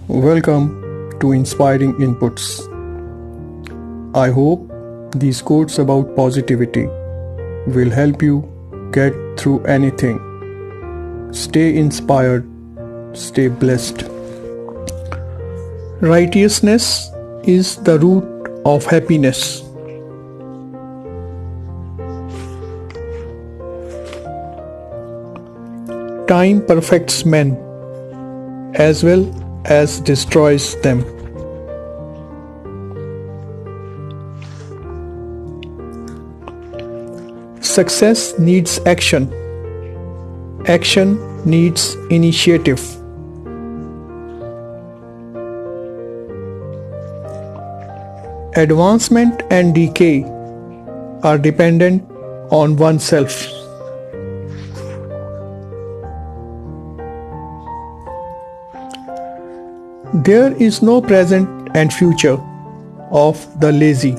Welcome to Inspiring Inputs. I hope these quotes about positivity will help you get through anything. Stay inspired, stay blessed. Righteousness is the root of happiness. Time perfects men as well as destroys them. Success needs action. Action needs initiative. Advancement and decay are dependent on oneself. There is no present and future of the lazy.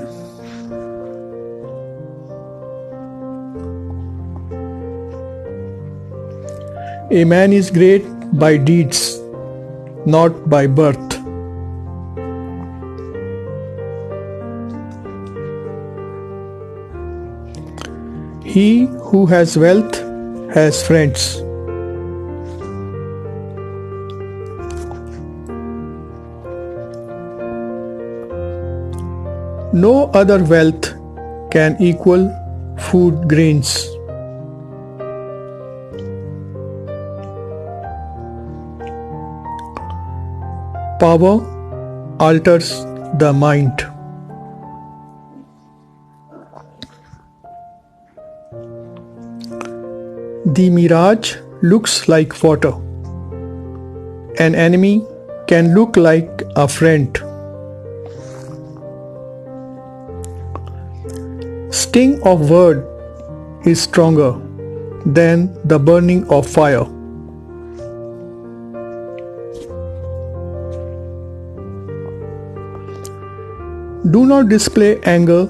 A man is great by deeds, not by birth. He who has wealth has friends. No other wealth can equal food grains. Power alters the mind. The mirage looks like water. An enemy can look like a friend. Sting of word is stronger than the burning of fire. Do not display anger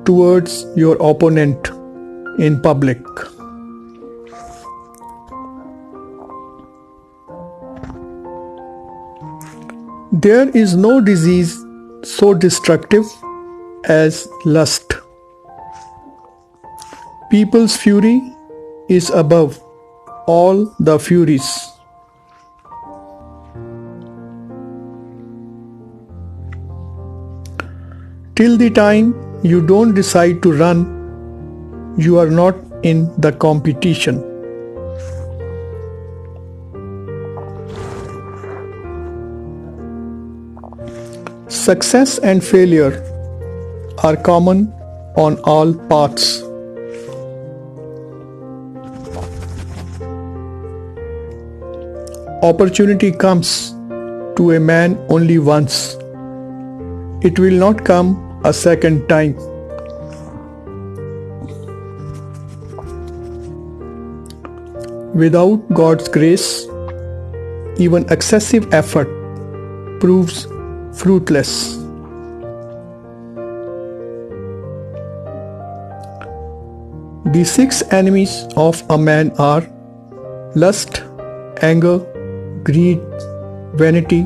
towards your opponent in public. There is no disease so destructive as lust. People's fury is above all the furies. Till the time you don't decide to run, you are not in the competition. Success and failure are common on all paths. Opportunity comes to a man only once. It will not come a second time. Without God's grace, even excessive effort proves fruitless. The 6 enemies of a man are lust, anger, greed, vanity,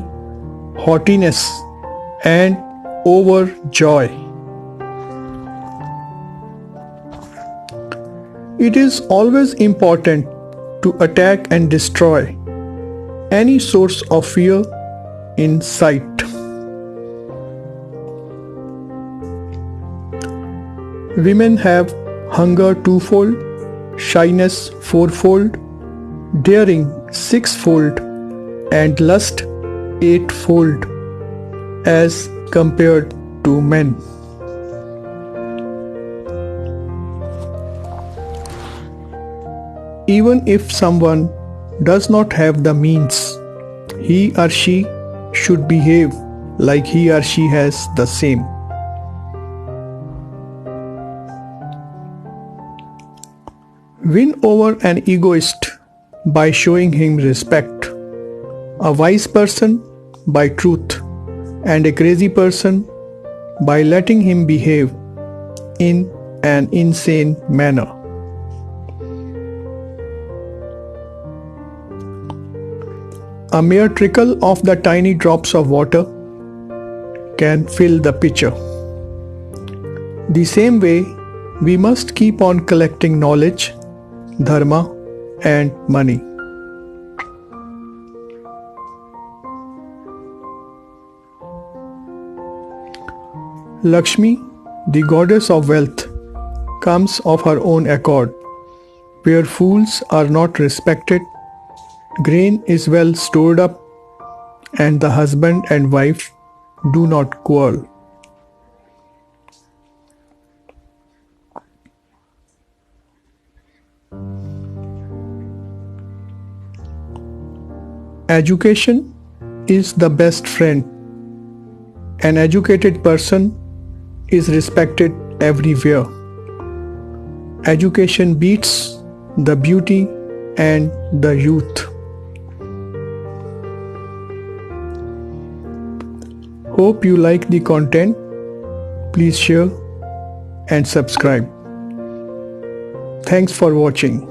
haughtiness, and overjoy. It is always important to attack and destroy any source of fear in sight. Women have hunger twofold, shyness fourfold, daring sixfold, and lust eightfold as compared to men. Even if someone does not have the means, he or she should behave like he or she has the same. Win over an egoist by showing him respect, a wise person by truth, and a crazy person by letting him behave in an insane manner. A mere trickle of the tiny drops of water can fill the pitcher. The same way, we must keep on collecting knowledge, dharma, and money. Lakshmi, the goddess of wealth, comes of her own accord. Where fools are not respected, grain is well stored up, and the husband and wife do not quarrel. Education is the best friend. An educated person is respected everywhere. Education beats the beauty and the youth. Hope you like the content. Please share and subscribe. Thanks for watching.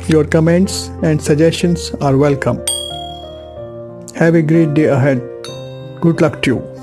Your comments and suggestions are welcome. Have a great day ahead. Good luck to you.